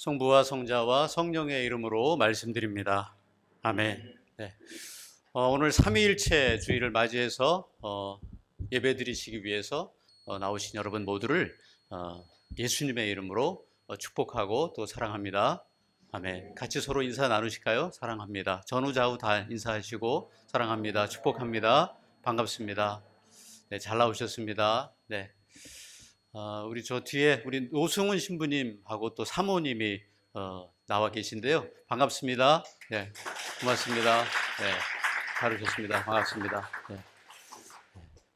성부와 성자와 성령의 이름으로 말씀드립니다. 아멘. 네. 오늘 삼위일체 주일을 맞이해서 예배드리시기 위해서 나오신 여러분 모두를 예수님의 이름으로 축복하고 또 사랑합니다. 아멘. 같이 서로 인사 나누실까요? 사랑합니다. 전후 좌우 다 인사하시고 사랑합니다. 축복합니다. 반갑습니다. 네, 잘 나오셨습니다. 네. 우리 저 뒤에 우리 노승훈 신부님하고 또 사모님이 나와 계신데요. 반갑습니다. 네, 고맙습니다. 네, 잘 오셨습니다. 반갑습니다. 네.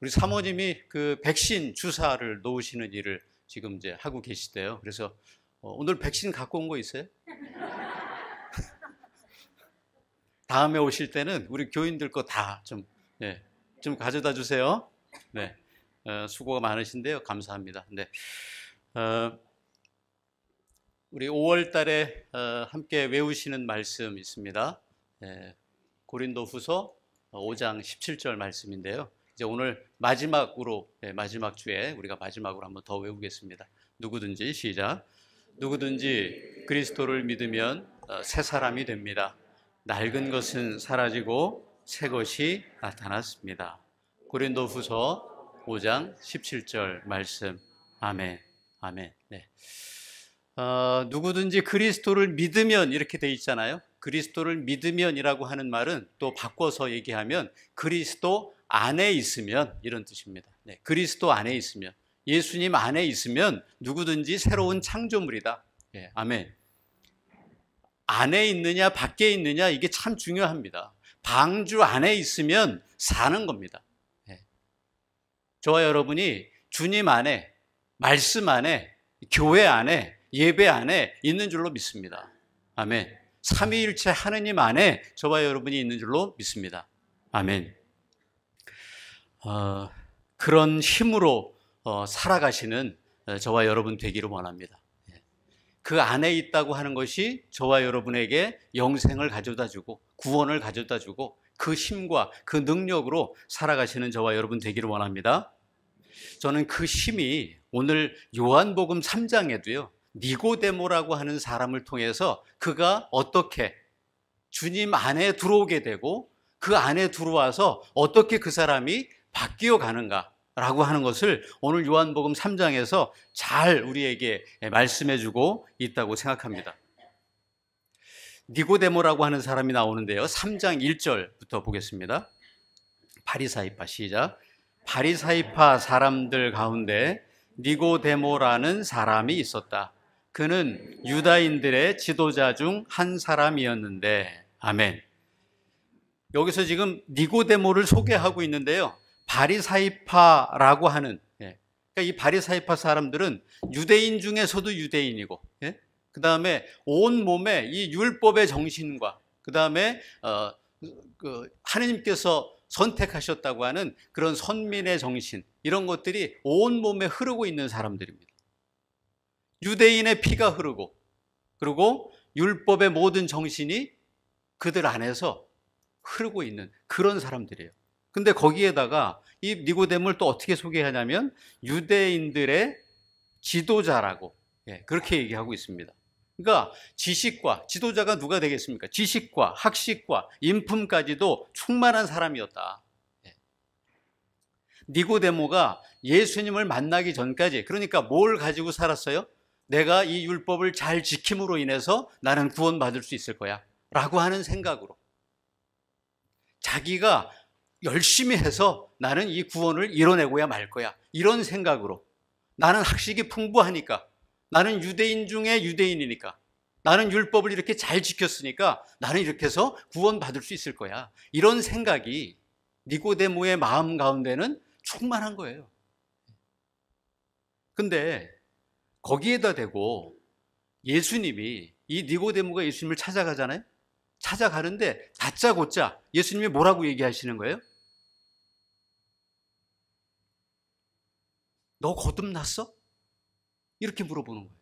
우리 사모님이 그 백신 주사를 놓으시는 일을 지금 이제 하고 계시대요. 그래서 오늘 백신 갖고 온 거 있어요? 다음에 오실 때는 우리 교인들 거 다 좀 가져다 주세요. 네. 수고가 많으신데요. 감사합니다. 네. 우리 5월 달에 함께 외우시는 말씀 있습니다. 고린도후서 5장 17절 말씀인데요. 이제 오늘 마지막으로 마지막 주에 우리가 마지막으로 한번 더 외우겠습니다. 누구든지 시작. 누구든지 그리스도를 믿으면 새 사람이 됩니다. 낡은 것은 사라지고 새 것이 나타났습니다. 고린도후서 5장 17절 말씀. 아멘. 아멘. 네. 누구든지 그리스도를 믿으면 이렇게 돼 있잖아요. 그리스도를 믿으면이라고 하는 말은 또 바꿔서 얘기하면 그리스도 안에 있으면 이런 뜻입니다. 네. 그리스도 안에 있으면, 예수님 안에 있으면 누구든지 새로운 창조물이다. 네. 아멘. 안에 있느냐 밖에 있느냐 이게 참 중요합니다. 방주 안에 있으면 사는 겁니다. 저와 여러분이 주님 안에, 말씀 안에, 교회 안에, 예배 안에 있는 줄로 믿습니다. 아멘. 삼위일체 하느님 안에 저와 여러분이 있는 줄로 믿습니다. 아멘. 그런 힘으로 살아가시는 저와 여러분 되기를 원합니다. 그 안에 있다고 하는 것이 저와 여러분에게 영생을 가져다 주고 구원을 가져다 주고 그 힘과 그 능력으로 살아가시는 저와 여러분 되기를 원합니다. 저는 그 힘이 오늘 요한복음 3장에도요. 니고데모라고 하는 사람을 통해서 그가 어떻게 주님 안에 들어오게 되고 그 안에 들어와서 어떻게 그 사람이 바뀌어 가는가라고 하는 것을 오늘 요한복음 3장에서 잘 우리에게 말씀해 주고 있다고 생각합니다. 니고데모라고 하는 사람이 나오는데요. 3장 1절부터 보겠습니다. 바리사이파 시작. 바리사이파 사람들 가운데 니고데모라는 사람이 있었다. 그는 유다인들의 지도자 중 한 사람이었는데. 아멘. 여기서 지금 니고데모를 소개하고 있는데요. 바리사이파라고 하는, 그러니까 이 바리사이파 사람들은 유대인 중에서도 유대인이고, 그 다음에 온 몸에 이 율법의 정신과 그 다음에 하느님께서 선택하셨다고 하는 그런 선민의 정신, 이런 것들이 온 몸에 흐르고 있는 사람들입니다. 유대인의 피가 흐르고 그리고 율법의 모든 정신이 그들 안에서 흐르고 있는 그런 사람들이에요. 근데 거기에다가 이 니고데모를 또 어떻게 소개하냐면 유대인들의 지도자라고 그렇게 얘기하고 있습니다. 그러니까 지식과, 지도자가 누가 되겠습니까? 지식과 학식과 인품까지도 충만한 사람이었다. 니고데모가 예수님을 만나기 전까지, 그러니까 뭘 가지고 살았어요? 내가 이 율법을 잘 지킴으로 인해서 나는 구원받을 수 있을 거야 라고 하는 생각으로, 자기가 열심히 해서 나는 이 구원을 이뤄내고야 말 거야, 이런 생각으로, 나는 학식이 풍부하니까, 나는 유대인 중에 유대인이니까, 나는 율법을 이렇게 잘 지켰으니까 나는 이렇게 해서 구원받을 수 있을 거야, 이런 생각이 니고데모의 마음 가운데는 충만한 거예요. 근데 거기에다 대고 예수님이, 이 니고데모가 예수님을 찾아가잖아요. 찾아가는데 다짜고짜 예수님이 뭐라고 얘기하시는 거예요? 너 거듭났어? 이렇게 물어보는 거예요.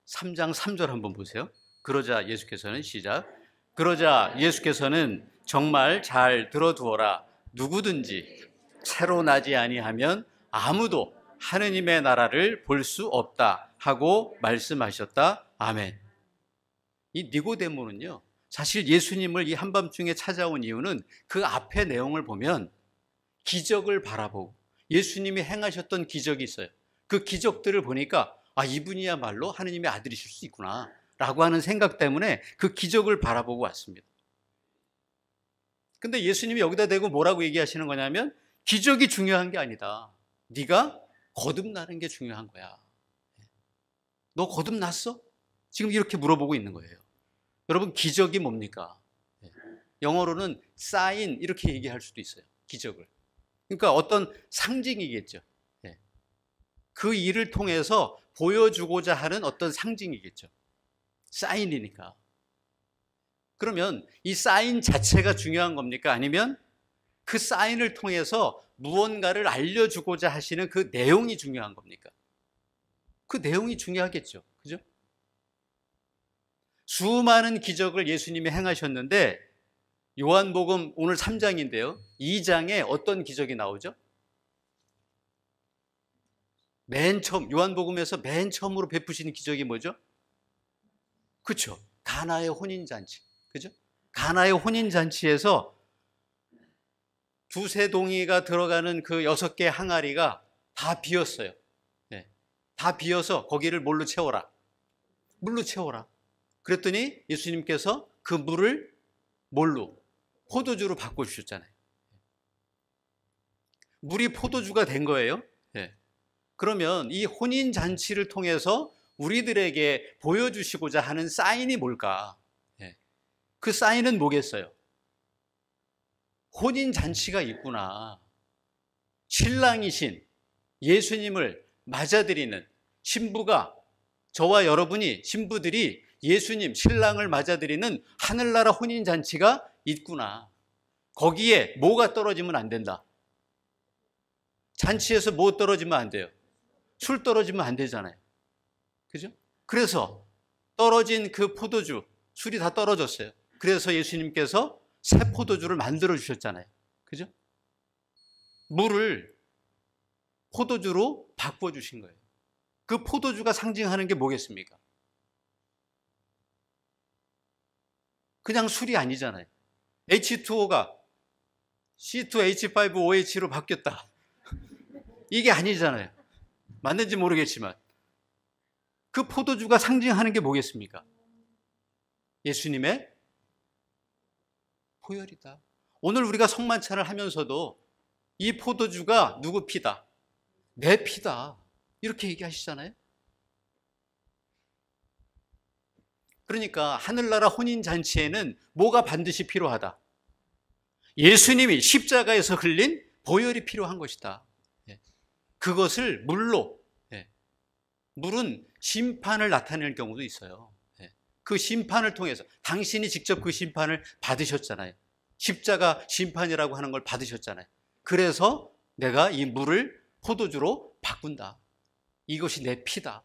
3장 3절 한번 보세요. 그러자 예수께서는 시작. 그러자 예수께서는 정말 잘 들어두어라. 누구든지 새로 나지 아니하면 아무도 하느님의 나라를 볼 수 없다 하고 말씀하셨다. 아멘. 이 니고데모는요, 사실 예수님을 이 한밤중에 찾아온 이유는 그 앞의 내용을 보면 기적을 바라보고 예수님이 행하셨던 기적이 있어요. 그 기적들을 보니까 이분이야말로 하느님의 아들이실 수 있구나 라고 하는 생각 때문에 그 기적을 바라보고 왔습니다. 근데 예수님이 여기다 대고 뭐라고 얘기하시는 거냐면 기적이 중요한 게 아니다. 네가 거듭나는 게 중요한 거야. 너 거듭났어? 지금 이렇게 물어보고 있는 거예요. 여러분, 기적이 뭡니까? 영어로는 sign 이렇게 얘기할 수도 있어요. 기적을. 그러니까 어떤 상징이겠죠. 그 일을 통해서 보여주고자 하는 어떤 상징이겠죠. 사인이니까. 그러면 이 사인 자체가 중요한 겁니까? 아니면 그 사인을 통해서 무언가를 알려주고자 하시는 그 내용이 중요한 겁니까? 그 내용이 중요하겠죠. 그죠? 수많은 기적을 예수님이 행하셨는데 요한복음 오늘 3장인데요. 2장에 어떤 기적이 나오죠? 맨 처음, 요한복음에서 맨 처음으로 베푸시는 기적이 뭐죠? 그렇죠. 가나의 혼인잔치. 그죠? 가나의 혼인잔치에서 두세 동이가 들어가는 그 6개 항아리가 다 비었어요. 다 비어서 거기를 뭘로 채워라? 물로 채워라. 그랬더니 예수님께서 그 물을 뭘로? 포도주로 바꿔주셨잖아요. 물이 포도주가 된 거예요. 그러면 이 혼인잔치를 통해서 우리들에게 보여주시고자 하는 사인이 뭘까? 그 사인은 뭐겠어요? 혼인잔치가 있구나. 신랑이신 예수님을 맞아들이는 신부가, 저와 여러분이, 신부들이 예수님, 신랑을 맞아들이는 하늘나라 혼인잔치가 있구나. 거기에 뭐가 떨어지면 안 된다. 잔치에서 뭐 떨어지면 안 돼요? 술 떨어지면 안 되잖아요. 그죠? 그래서 떨어진 그 포도주, 술이 다 떨어졌어요. 그래서 예수님께서 새 포도주를 만들어 주셨잖아요. 그죠? 물을 포도주로 바꿔 주신 거예요. 그 포도주가 상징하는 게 뭐겠습니까? 그냥 술이 아니잖아요. H2O가 C2H5OH로 바뀌었다. 이게 아니잖아요. 맞는지 모르겠지만 그 포도주가 상징하는 게 뭐겠습니까? 예수님의 보혈이다. 오늘 우리가 성만찬을 하면서도 이 포도주가 누구 피다? 내 피다. 이렇게 얘기하시잖아요. 그러니까 하늘나라 혼인잔치에는 뭐가 반드시 필요하다? 예수님이 십자가에서 흘린 보혈이 필요한 것이다. 그것을 물로, 물은 심판을 나타낼 경우도 있어요. 그 심판을 통해서 당신이 직접 그 심판을 받으셨잖아요. 십자가 심판이라고 하는 걸 받으셨잖아요. 그래서 내가 이 물을 포도주로 바꾼다. 이것이 내 피다.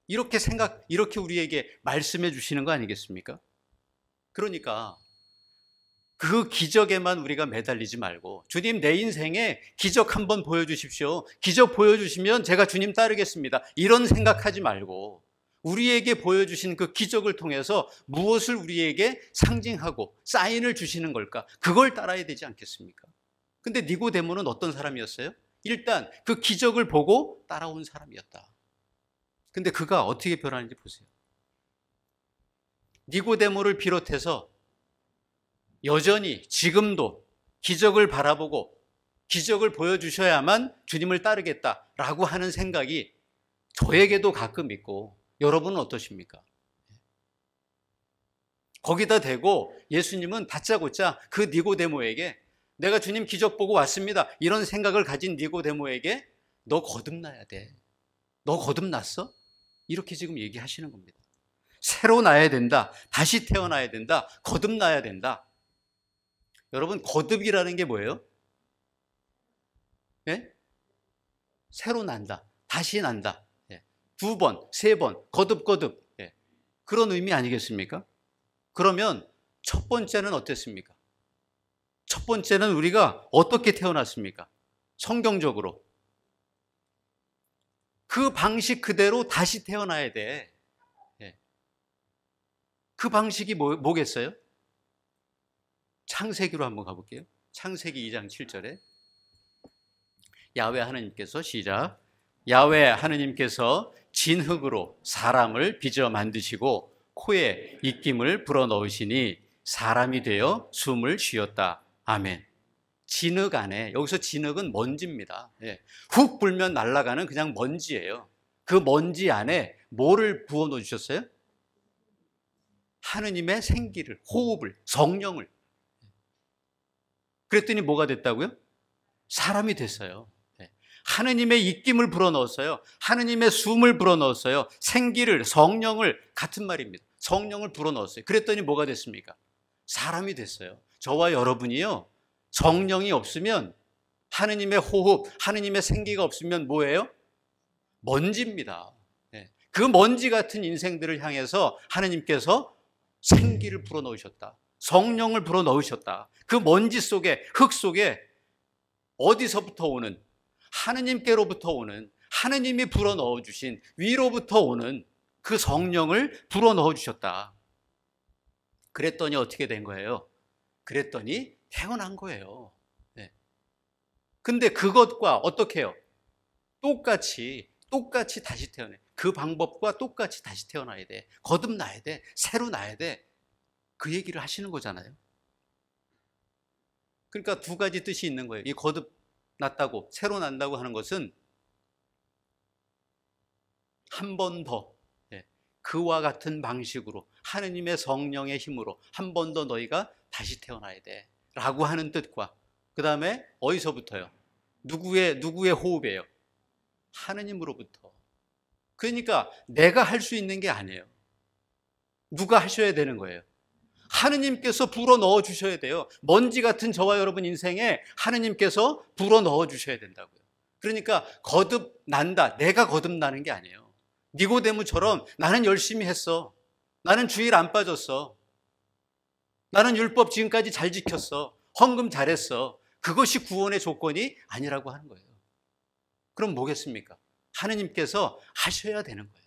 이렇게 우리에게 말씀해 주시는 거 아니겠습니까? 그러니까 그 기적에만 우리가 매달리지 말고, 주님 내 인생에 기적 한번 보여주십시오. 기적 보여주시면 제가 주님 따르겠습니다. 이런 생각하지 말고 우리에게 보여주신 그 기적을 통해서 무엇을 우리에게 상징하고 사인을 주시는 걸까? 그걸 따라야 되지 않겠습니까? 근데 니고데모는 어떤 사람이었어요? 일단 그 기적을 보고 따라온 사람이었다. 근데 그가 어떻게 변하는지 보세요. 니고데모를 비롯해서 여전히 지금도 기적을 바라보고 기적을 보여주셔야만 주님을 따르겠다라고 하는 생각이 저에게도 가끔 있고, 여러분은 어떠십니까? 거기다 대고 예수님은 다짜고짜 그 니고데모에게, 내가 주님 기적 보고 왔습니다, 이런 생각을 가진 니고데모에게 너 거듭나야 돼. 너 거듭났어? 이렇게 지금 얘기하시는 겁니다. 새로 나야 된다. 다시 태어나야 된다. 거듭나야 된다. 여러분, 거듭이라는 게 뭐예요? 새로 난다. 다시 난다. 두 번, 세 번, 거듭. 그런 의미 아니겠습니까? 그러면 첫 번째는 어땠습니까? 첫 번째는 우리가 어떻게 태어났습니까? 성경적으로 그 방식 그대로 다시 태어나야 돼. 그 방식이 뭐겠어요? 창세기로 한번 가볼게요. 창세기 2장 7절에 야훼 하나님께서 시작. 야훼 하나님께서 진흙으로 사람을 빚어 만드시고 코에 입김을 불어넣으시니 사람이 되어 숨을 쉬었다. 아멘. 진흙 안에, 여기서 진흙은 먼지입니다. 훅 불면 날아가는 그냥 먼지예요. 그 먼지 안에 뭐를 부어 넣으셨어요? 하느님의 생기를, 호흡을, 성령을. 그랬더니 뭐가 됐다고요? 사람이 됐어요. 하느님의 입김을 불어넣었어요. 하느님의 숨을 불어넣었어요. 생기를, 성령을, 같은 말입니다. 성령을 불어넣었어요. 그랬더니 뭐가 됐습니까? 사람이 됐어요. 저와 여러분이요, 성령이 없으면, 하느님의 호흡, 하느님의 생기가 없으면 뭐예요? 먼지입니다. 그 먼지 같은 인생들을 향해서 하느님께서 생기를 불어넣으셨다. 성령을 불어넣으셨다. 그 먼지 속에, 흙 속에 어디서부터 오는, 하느님께로부터 오는, 하느님이 불어넣어 주신, 위로부터 오는 그 성령을 불어넣어 주셨다. 그랬더니 어떻게 된 거예요? 그랬더니 태어난 거예요. 근데 그것과 어떻게 해요? 똑같이 다시 태어나요. 그 방법과 똑같이 다시 태어나야 돼. 거듭나야 돼. 새로 나야 돼. 그 얘기를 하시는 거잖아요. 그러니까 두 가지 뜻이 있는 거예요. 이 거듭났다고, 새로 난다고 하는 것은 한 번 더 그와 같은 방식으로 하느님의 성령의 힘으로 한 번 더 너희가 다시 태어나야 돼 라고 하는 뜻과, 그 다음에 어디서부터요? 누구의 호흡이에요? 하느님으로부터. 그러니까 내가 할 수 있는 게 아니에요. 누가 하셔야 되는 거예요? 하느님께서 불어넣어 주셔야 돼요. 먼지 같은 저와 여러분 인생에 하느님께서 불어넣어 주셔야 된다고요. 그러니까 거듭난다, 내가 거듭나는 게 아니에요. 니고데모처럼 나는 열심히 했어, 나는 주일 안 빠졌어, 나는 율법 지금까지 잘 지켰어, 헌금 잘했어, 그것이 구원의 조건이 아니라고 하는 거예요. 그럼 뭐겠습니까? 하느님께서 하셔야 되는 거예요.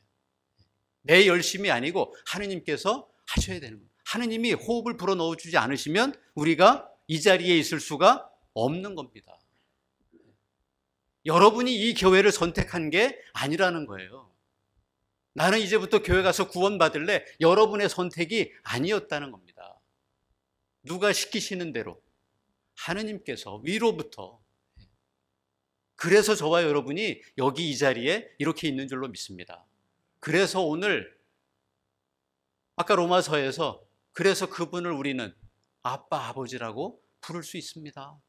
내 열심이 아니고 하느님께서 하셔야 되는 거예요. 하느님이 호흡을 불어넣어 주지 않으시면 우리가 이 자리에 있을 수가 없는 겁니다. 여러분이 이 교회를 선택한 게 아니라는 거예요. 나는 이제부터 교회 가서 구원 받을래, 여러분의 선택이 아니었다는 겁니다. 누가 시키시는 대로 하느님께서 위로부터. 그래서 저와 여러분이 여기 이 자리에 이렇게 있는 줄로 믿습니다. 그래서 오늘 아까 로마서에서 그래서 그분을 우리는 아빠, 아버지라고 부를 수 있습니다.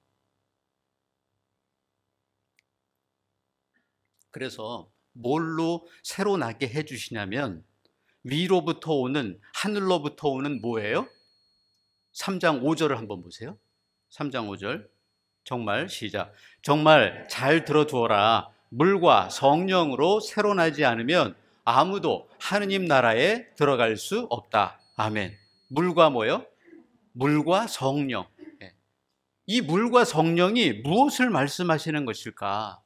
그래서 뭘로 새로 나게 해주시냐면 위로부터 오는, 하늘로부터 오는 뭐예요? 3장 5절을 한번 보세요. 3장 5절 정말 시작. 정말 잘 들어두어라. 물과 성령으로 새로 나지 않으면 아무도 하느님 나라에 들어갈 수 없다. 아멘. 물과 뭐요? 물과 성령. 이 물과 성령이 무엇을 말씀하시는 것일까?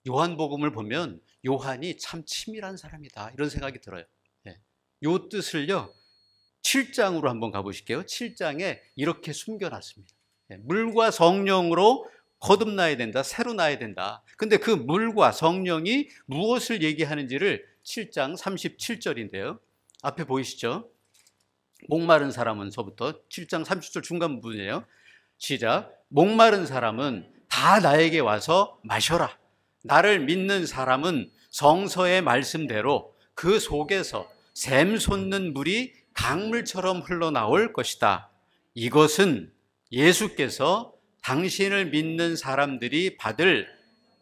요한복음을 보면 요한이 참 치밀한 사람이다, 이런 생각이 들어요. 이 뜻을요 7장으로 한번 가보실게요. 7장에 이렇게 숨겨놨습니다. 물과 성령으로 거듭나야 된다, 새로 나야 된다. 근데 그 물과 성령이 무엇을 얘기하는지를 7장 37절인데요 앞에 보이시죠? 목마른 사람은서부터 7장 30절 중간 부분이에요. 시작. 목마른 사람은 다 나에게 와서 마셔라. 나를 믿는 사람은 성서의 말씀대로 그 속에서 샘 솟는 물이 강물처럼 흘러나올 것이다. 이것은 예수께서 당신을 믿는 사람들이 받을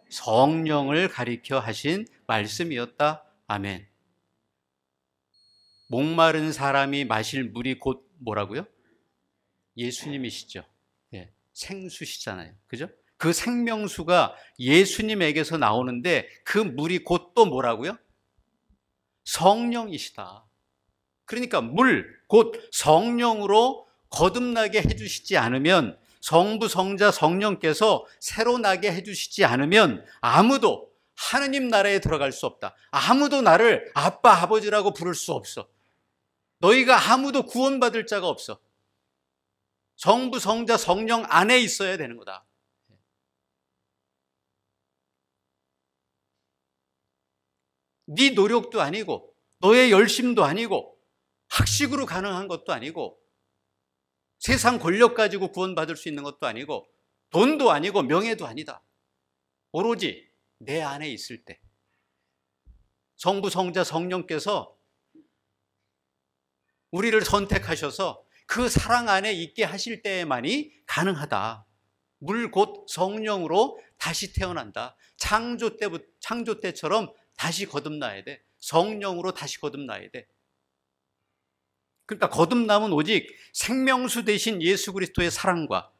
성령을 가리켜 하신 말씀이었다. 아멘. 목마른 사람이 마실 물이 곧 뭐라고요? 예수님이시죠. 생수시잖아요. 그죠? 그 생명수가 예수님에게서 나오는데 그 물이 곧 또 뭐라고요? 성령이시다. 그러니까 물, 곧 성령으로 거듭나게 해주시지 않으면, 성부, 성자, 성령께서 새로 나게 해주시지 않으면 아무도 하느님 나라에 들어갈 수 없다. 아무도 나를 아빠, 아버지라고 부를 수 없어. 너희가 아무도 구원받을 자가 없어. 성부, 성자, 성령 안에 있어야 되는 거다. 네 노력도 아니고 너의 열심도 아니고 학식으로 가능한 것도 아니고 세상 권력 가지고 구원받을 수 있는 것도 아니고 돈도 아니고 명예도 아니다. 오로지 내 안에 있을 때 성부, 성자, 성령께서 우리를 선택하셔서 그 사랑 안에 있게 하실 때에만이 가능하다. 물 곧 성령으로 다시 태어난다. 창조 때처럼 다시 거듭나야 돼. 성령으로 다시 거듭나야 돼. 그러니까 거듭남은 오직 생명수 되신 예수 그리스도의 사랑과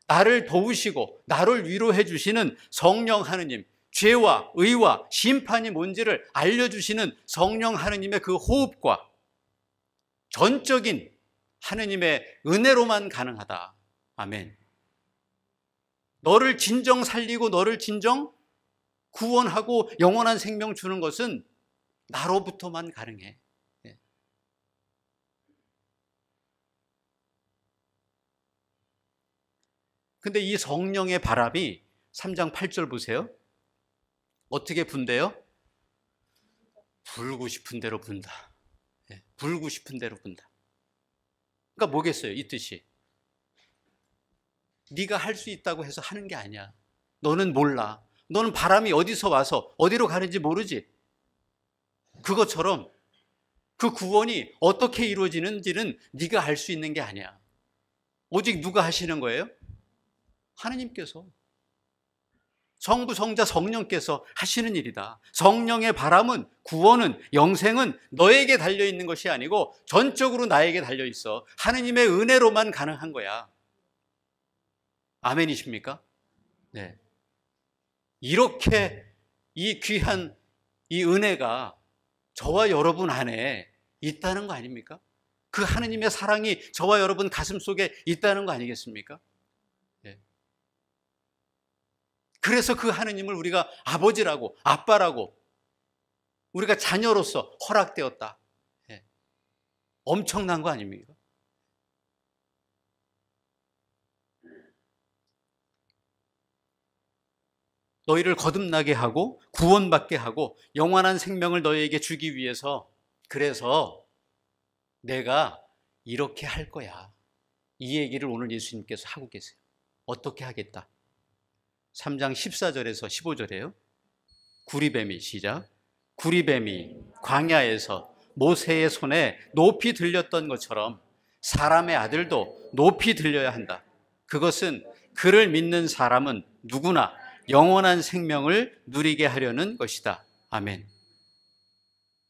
나를 도우시고 나를 위로해 주시는 성령 하느님, 죄와 의와 심판이 뭔지를 알려주시는 성령 하느님의 그 호흡과 전적인 하느님의 은혜로만 가능하다. 아멘. 너를 진정 살리고 너를 진정 구원하고 영원한 생명 주는 것은 나로부터만 가능해. 근데 이 성령의 바람이 3장 8절 보세요. 어떻게 분대요? 불고 싶은 대로 분다. 불고 싶은 대로 분다. 그러니까 뭐겠어요? 이 뜻이. 네가 할 수 있다고 해서 하는 게 아니야. 너는 몰라. 너는 바람이 어디서 와서 어디로 가는지 모르지. 그것처럼 그 구원이 어떻게 이루어지는지는 네가 알 수 있는 게 아니야. 오직 누가 하시는 거예요? 하느님께서. 성부, 성자, 성령께서 하시는 일이다. 성령의 바람은, 구원은, 영생은 너에게 달려있는 것이 아니고 전적으로 나에게 달려있어. 하느님의 은혜로만 가능한 거야. 아멘이십니까? 네. 이렇게 이 귀한 이 은혜가 저와 여러분 안에 있다는 거 아닙니까? 그 하느님의 사랑이 저와 여러분 가슴 속에 있다는 거 아니겠습니까? 네. 그래서 그 하느님을 우리가 아버지라고, 아빠라고, 우리가 자녀로서 허락되었다. 네. 엄청난 거 아닙니까? 너희를 거듭나게 하고 구원받게 하고 영원한 생명을 너희에게 주기 위해서, 그래서 내가 이렇게 할 거야. 이 얘기를 오늘 예수님께서 하고 계세요. 어떻게 하겠다? 3장 14절에서 15절이에요. 구리뱀이, 시작. 구리뱀이 광야에서 모세의 손에 높이 들렸던 것처럼 사람의 아들도 높이 들려야 한다. 그것은 그를 믿는 사람은 누구나 영원한 생명을 누리게 하려는 것이다. 아멘.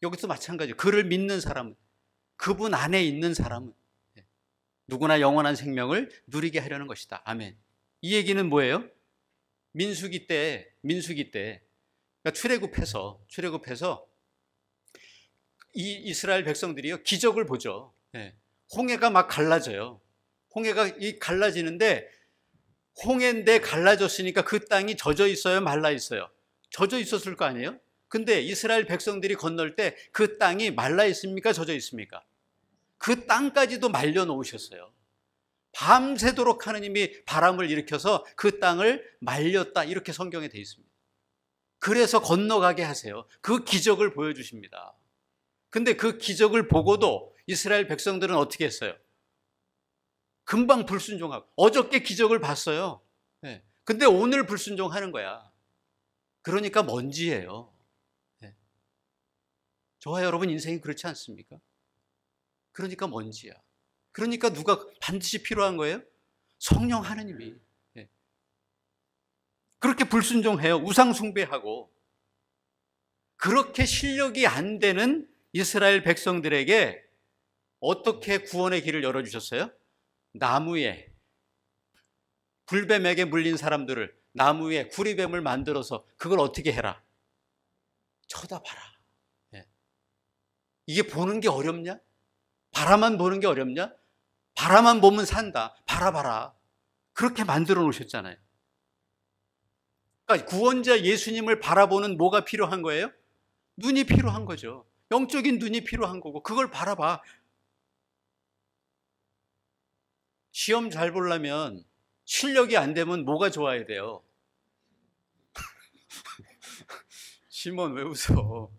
여기서 마찬가지예요. 그를 믿는 사람은, 그분 안에 있는 사람은 누구나 영원한 생명을 누리게 하려는 것이다. 아멘. 이 얘기는 뭐예요? 민수기 때 그러니까 출애굽해서 이 이스라엘 백성들이요 기적을 보죠. 홍해가 막 갈라져요. 홍해가 갈라지는데 홍해인데 갈라졌으니까 그 땅이 젖어 있어요, 말라 있어요? 젖어 있었을 거 아니에요? 근데 이스라엘 백성들이 건널 때 그 땅이 말라 있습니까? 젖어 있습니까? 그 땅까지도 말려 놓으셨어요. 밤새도록 하느님이 바람을 일으켜서 그 땅을 말렸다, 이렇게 성경에 되어 있습니다. 그래서 건너가게 하세요. 그 기적을 보여주십니다. 근데 그 기적을 보고도 이스라엘 백성들은 어떻게 했어요? 금방 불순종하고, 어저께 기적을 봤어요. 근데 오늘 불순종하는 거야. 그러니까 먼지예요. 저와 여러분 인생이 그렇지 않습니까? 그러니까 먼지야. 그러니까 누가 반드시 필요한 거예요? 성령 하느님이. 그렇게 불순종해요. 우상 숭배하고. 그렇게 실력이 안 되는 이스라엘 백성들에게 어떻게 구원의 길을 열어주셨어요? 나무에, 불뱀에게 물린 사람들을 나무에 구리뱀을 만들어서 그걸 어떻게 해라? 쳐다봐라. 이게 보는 게 어렵냐? 바라만 보는 게 어렵냐? 바라만 보면 산다. 바라봐라. 그렇게 만들어 놓으셨잖아요. 그러니까 구원자 예수님을 바라보는 뭐가 필요한 거예요? 눈이 필요한 거죠. 영적인 눈이 필요한 거고 그걸 바라봐. 시험 잘 보려면 실력이 안 되면 뭐가 좋아야 돼요? 시몬 왜 웃어?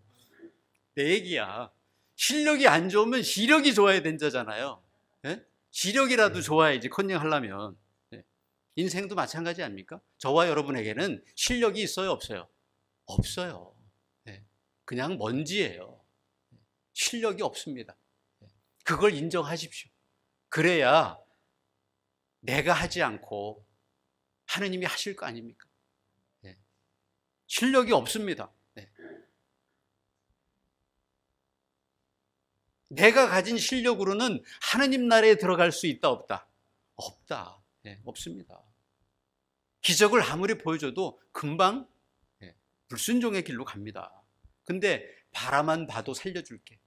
내 얘기야. 실력이 안 좋으면 시력이 좋아야 된다잖아요. 예? 시력이라도 좋아야지 컨닝하려면. 예. 인생도 마찬가지 아닙니까? 저와 여러분에게는 실력이 있어요, 없어요? 없어요. 예. 그냥 먼지예요. 실력이 없습니다. 그걸 인정하십시오. 그래야 내가 하지 않고 하느님이 하실 거 아닙니까? 예. 실력이 없습니다. 예. 내가 가진 실력으로는 하느님 나라에 들어갈 수 있다, 없다? 없다. 예, 없습니다. 기적을 아무리 보여줘도 금방 불순종의 길로 갑니다. 근데 바라만 봐도 살려줄게.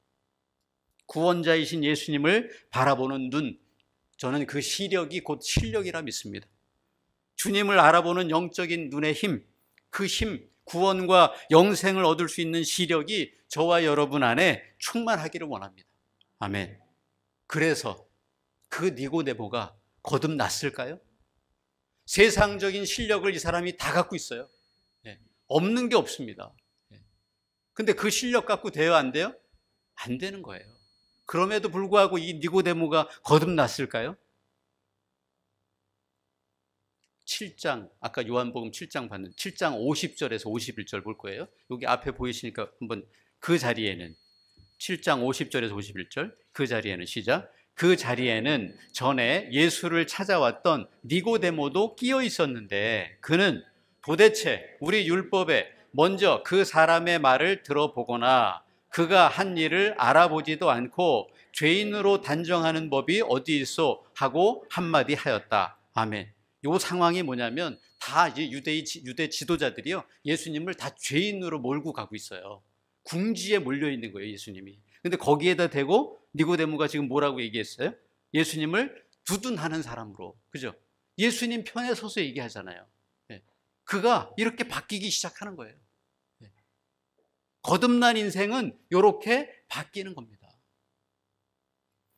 구원자이신 예수님을 바라보는 눈, 저는 그 시력이 곧 실력이라 믿습니다. 주님을 알아보는 영적인 눈의 힘, 그 힘, 구원과 영생을 얻을 수 있는 시력이 저와 여러분 안에 충만하기를 원합니다. 아멘. 그래서 그 니고데모가 거듭났을까요? 세상적인 실력을 이 사람이 다 갖고 있어요. 없는 게 없습니다. 근데 그 실력 갖고 돼요, 안 돼요? 안 되는 거예요. 그럼에도 불구하고 이 니고데모가 거듭났을까요? 7장, 아까 요한복음 7장 봤는데 7장 50절에서 51절 볼 거예요. 여기 앞에 보이시니까 한번 그 자리에는 7장 50절에서 51절 그 자리에는 시작. 그 자리에는 전에 예수를 찾아왔던 니고데모도 끼어 있었는데 그는 도대체 우리 율법에 먼저 그 사람의 말을 들어보거나 그가 한 일을 알아보지도 않고 죄인으로 단정하는 법이 어디 있어 하고 한마디 하였다. 아멘. 이 상황이 뭐냐면 다 이제 유대 지도자들이요 예수님을 다 죄인으로 몰고 가고 있어요. 궁지에 몰려 있는 거예요, 예수님이. 근데 거기에다 대고 니고데모가 지금 뭐라고 얘기했어요? 예수님을 두둔하는 사람으로. 그죠? 예수님 편에 서서 얘기하잖아요. 그가 이렇게 바뀌기 시작하는 거예요. 거듭난 인생은 이렇게 바뀌는 겁니다.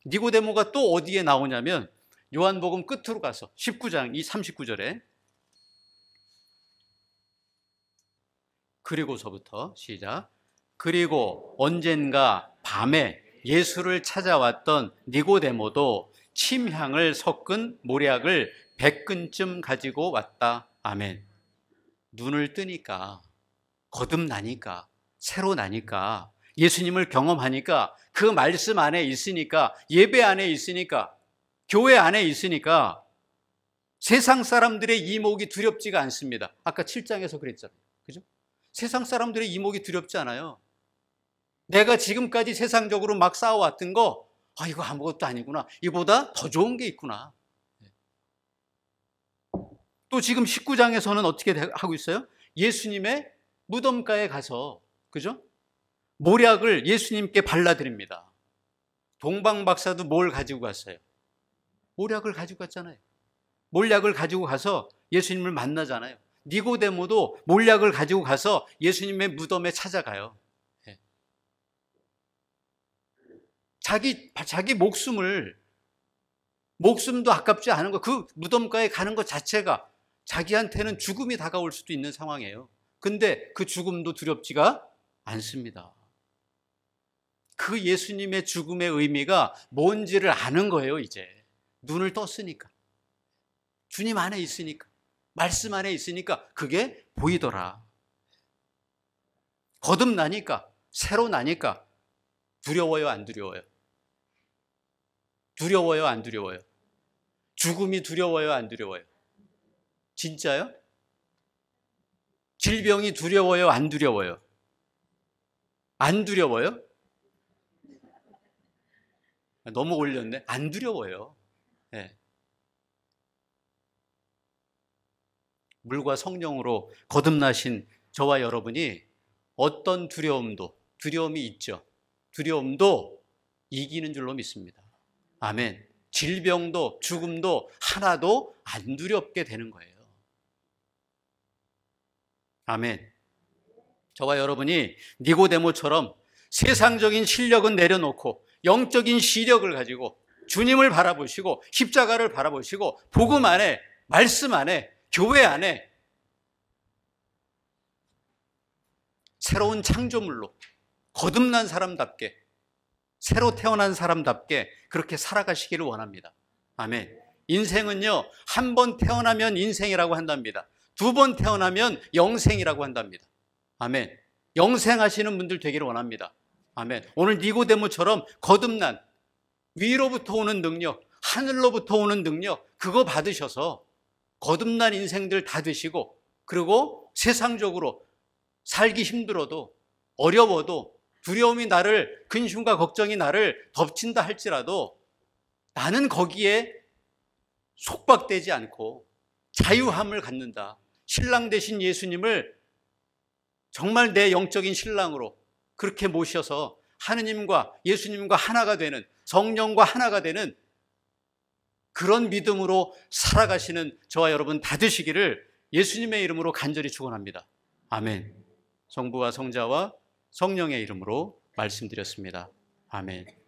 니고데모가 또 어디에 나오냐면 요한복음 끝으로 가서 19장 이 39절에 그리고서부터 시작. 그리고 언젠가 밤에 예수를 찾아왔던 니고데모도 침향을 섞은 모략을 100근쯤 가지고 왔다. 아멘. 눈을 뜨니까 거듭나니까 새로 나니까 예수님을 경험하니까 그 말씀 안에 있으니까 예배 안에 있으니까 교회 안에 있으니까 세상 사람들의 이목이 두렵지가 않습니다. 아까 7장에서 그랬잖아요. 그죠? 세상 사람들의 이목이 두렵지 않아요. 내가 지금까지 세상적으로 막 싸워왔던 거, 이거 아무것도 아니구나. 이보다 더 좋은 게 있구나. 또 지금 19장에서는 어떻게 하고 있어요? 예수님의 무덤가에 가서, 그죠? 모략을 예수님께 발라드립니다. 동방박사도 뭘 가지고 갔어요? 모략을 가지고 갔잖아요. 몰약을 가지고 가서 예수님을 만나잖아요. 니고데모도 몰약을 가지고 가서 예수님의 무덤에 찾아가요. 자기 목숨도 아깝지 않은 거, 그 무덤가에 가는 것 자체가 자기한테는 죽음이 다가올 수도 있는 상황이에요. 근데 그 죽음도 두렵지가 않습니다. 그 예수님의 죽음의 의미가 뭔지를 아는 거예요, 이제. 눈을 떴으니까. 주님 안에 있으니까. 말씀 안에 있으니까 그게 보이더라. 거듭나니까, 새로 나니까 두려워요, 안 두려워요? 두려워요, 안 두려워요? 죽음이 두려워요, 안 두려워요? 진짜요? 질병이 두려워요, 안 두려워요? 안 두려워요? 너무 올렸네. 안 두려워요. 네. 물과 성령으로 거듭나신 저와 여러분이 어떤 두려움이 있죠. 두려움도 이기는 줄로 믿습니다. 아멘. 질병도 죽음도 하나도 안 두렵게 되는 거예요. 아멘. 저와 여러분이 니고데모처럼 세상적인 실력은 내려놓고 영적인 시력을 가지고 주님을 바라보시고 십자가를 바라보시고 복음 안에, 말씀 안에, 교회 안에 새로운 창조물로 거듭난 사람답게, 새로 태어난 사람답게 그렇게 살아가시기를 원합니다. 아멘. 인생은요, 한 번 태어나면 인생이라고 한답니다. 두 번 태어나면 영생이라고 한답니다. 아멘. 영생하시는 분들 되기를 원합니다. 아멘. 오늘 니고데모처럼 거듭난, 위로부터 오는 능력, 하늘로부터 오는 능력, 그거 받으셔서 거듭난 인생들 다 되시고, 그리고 세상적으로 살기 힘들어도, 어려워도, 두려움이 나를, 근심과 걱정이 나를 덮친다 할지라도 나는 거기에 속박되지 않고 자유함을 갖는다. 신랑 되신 예수님을 정말 내 영적인 신랑으로 그렇게 모셔서 하느님과 예수님과 하나가 되는, 성령과 하나가 되는 그런 믿음으로 살아가시는 저와 여러분 다 되시기를 예수님의 이름으로 간절히 축원합니다. 아멘. 성부와 성자와 성령의 이름으로 말씀드렸습니다. 아멘.